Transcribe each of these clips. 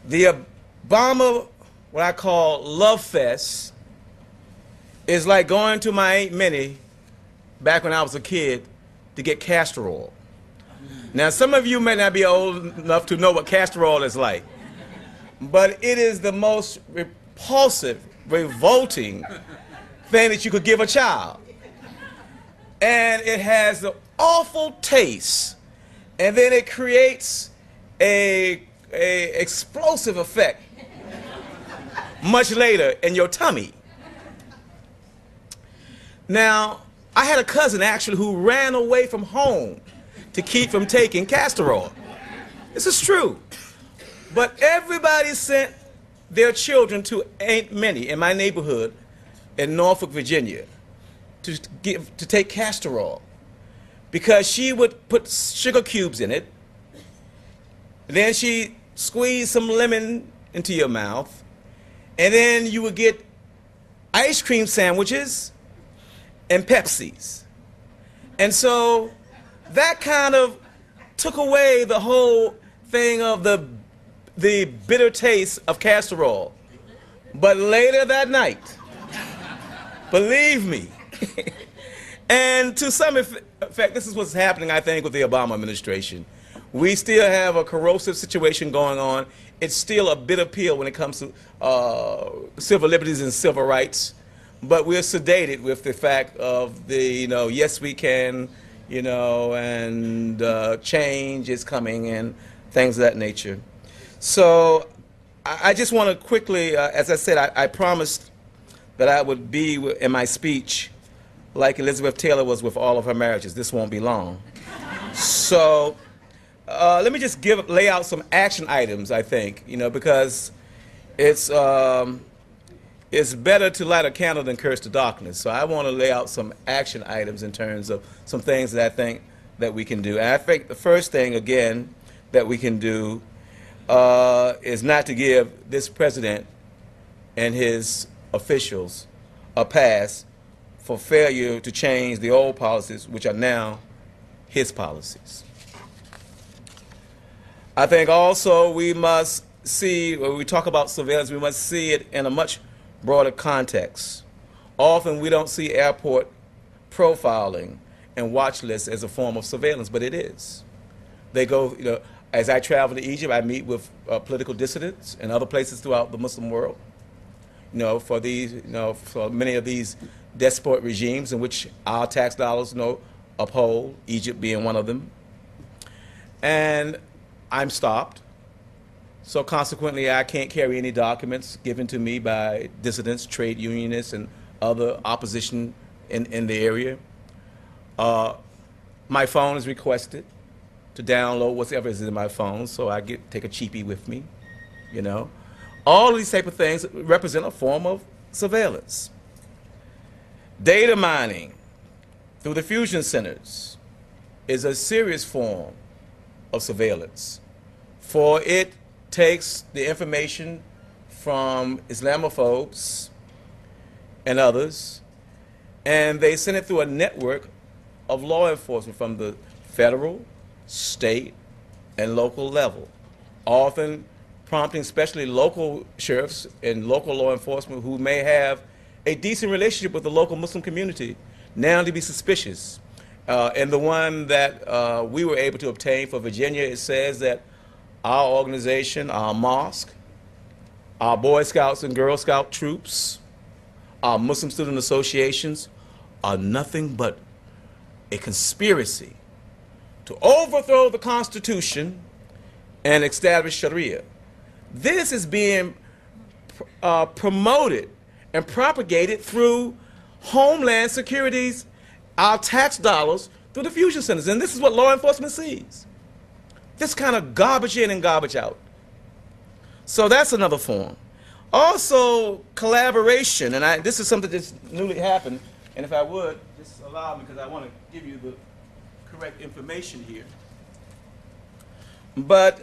The Obama, what I call love fest, is like going to my Aunt Minnie back when I was a kid to get castor oil. Now, some of you may not be old enough to know what castor oil is like, but it is the most repulsive, revolting thing that you could give a child. And it has the awful taste, and then it creates a explosive effect much later in your tummy. Now, I had a cousin actually who ran away from home to keep from taking castor oil. This is true. But everybody sent their children to Aunt Minnie in my neighborhood in Norfolk, Virginia, to take castor oil, because she would put sugar cubes in it, then she squeezed some lemon into your mouth, and then you would get ice cream sandwiches and Pepsis. And so that kind of took away the whole thing of the bitter taste of castor oil. But later that night, believe me, and to some effect, this is what's happening, I think, with the Obama administration. We still have a corrosive situation going on. It's still a bitter pill when it comes to civil liberties and civil rights. But we're sedated with the fact of the, yes, we can, and change is coming and things of that nature. So I just want to quickly, as I said, I promised that I would be in my speech like Elizabeth Taylor was with all of her marriages. This won't be long. So let me just lay out some action items, I think, because it's better to light a candle than curse the darkness. So I want to lay out some action items in terms of some things that I think that we can do. And I think the first thing, again, that we can do is not to give this president and his officials a pass for failure to change the old policies, which are now his policies. I think also we must see, when we talk about surveillance, we must see it in a much broader context. Often we don't see airport profiling and watch lists as a form of surveillance, but it is. They go, as I travel to Egypt, I meet with political dissidents and other places throughout the Muslim world. For these, for many of these despot regimes in which our tax dollars, uphold, Egypt being one of them. And I'm stopped. So consequently, I can't carry any documents given to me by dissidents, trade unionists, and other opposition in the area. My phone is requested to download whatever is in my phone, so I take a cheapie with me, All of these type of things represent a form of surveillance. Data mining through the fusion centers is a serious form of surveillance, for it takes the information from Islamophobes and others, and they send it through a network of law enforcement from the federal, state, and local level, often prompting especially local sheriffs and local law enforcement who may have a decent relationship with the local Muslim community now to be suspicious. And the one that we were able to obtain for Virginia, it says that our organization, our mosque, our Boy Scouts and Girl Scout troops, our Muslim student associations are nothing but a conspiracy to overthrow the Constitution and establish Sharia. This is being promoted and propagated through Homeland Security's, our tax dollars, through the fusion centers. And this is what law enforcement sees. This kind of garbage in and garbage out. So that's another form. Also, collaboration, and this is something that's newly happened, and if I would, just allow me, because I want to give you the correct information here. But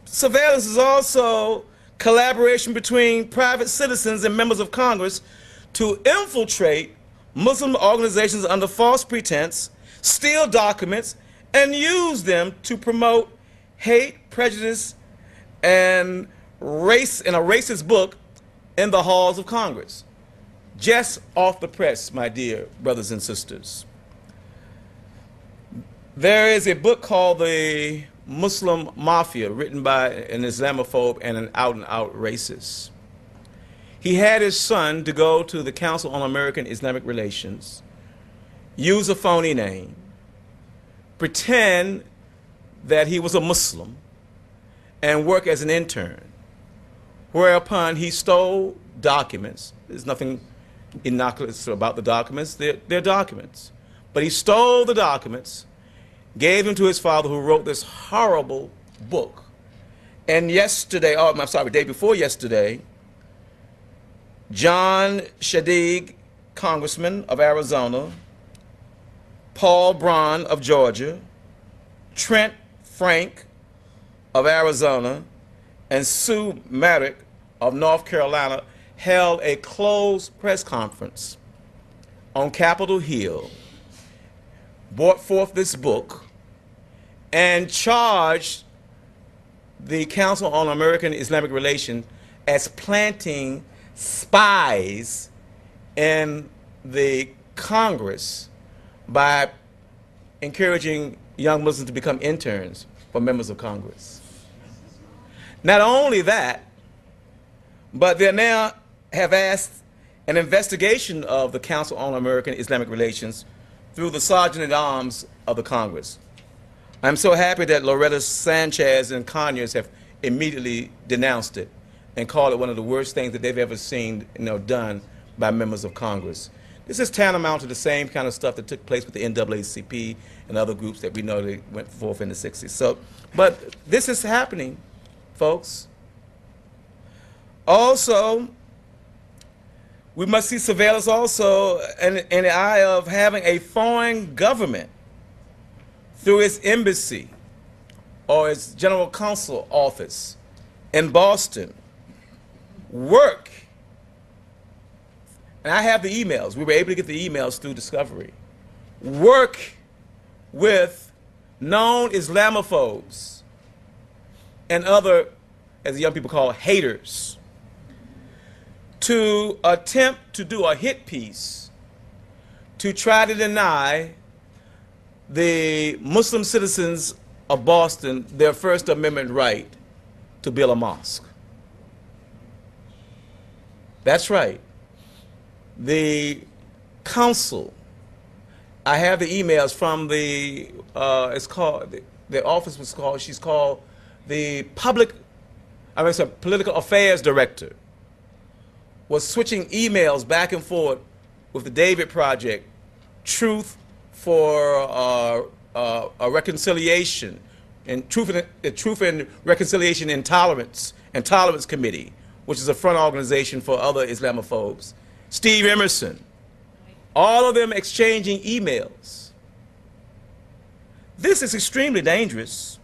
surveillance is also collaboration between private citizens and members of Congress to infiltrate Muslim organizations under false pretense, steal documents, and use them to promote hate, prejudice, and in a racist book in the halls of Congress. Just off the press, my dear brothers and sisters. There is a book called The Muslim Mafia, written by an Islamophobe and an out-and-out racist. He had his son to go to the Council on American Islamic Relations, use a phony name, pretend that he was a Muslim, and work as an intern, whereupon he stole documents. There's nothing innocuous about the documents. They're documents. But he stole the documents, gave them to his father, who wrote this horrible book. And yesterday, oh, I'm sorry, the day before yesterday, John Shadig, Congressman of Arizona, Paul Braun of Georgia, Trent Frank of Arizona, and Sue Maddock of North Carolina held a closed press conference on Capitol Hill, brought forth this book, and charged the Council on American Islamic Relations as planting spies in the Congress by encouraging young Muslims to become interns for members of Congress. Not only that, but they now have asked an investigation of the Council on American Islamic Relations through the Sergeant at Arms of the Congress. I'm so happy that Loretta Sanchez and Conyers have immediately denounced it and called it one of the worst things that they've ever seen, done by members of Congress. This is tantamount to the same kind of stuff that took place with the NAACP and other groups that we know that went forth in the 60s. So, but this is happening, folks. Also, we must see surveillance also in the eye of having a foreign government through its embassy or its general counsel office in Boston work. And I have the emails. We were able to get the emails through Discovery. Work with known Islamophobes and other, as the young people call, haters, to attempt to do a hit piece to try to deny the Muslim citizens of Boston their First Amendment right to build a mosque. That's right. The council, I have the emails from the, it's called, the office was called, she's called the Political Affairs Director, was switching emails back and forth with the David Project, Truth for a Reconciliation, and Truth and Reconciliation and Tolerance Committee, which is a front organization for other Islamophobes. Steve Emerson, all of them exchanging emails. This is extremely dangerous.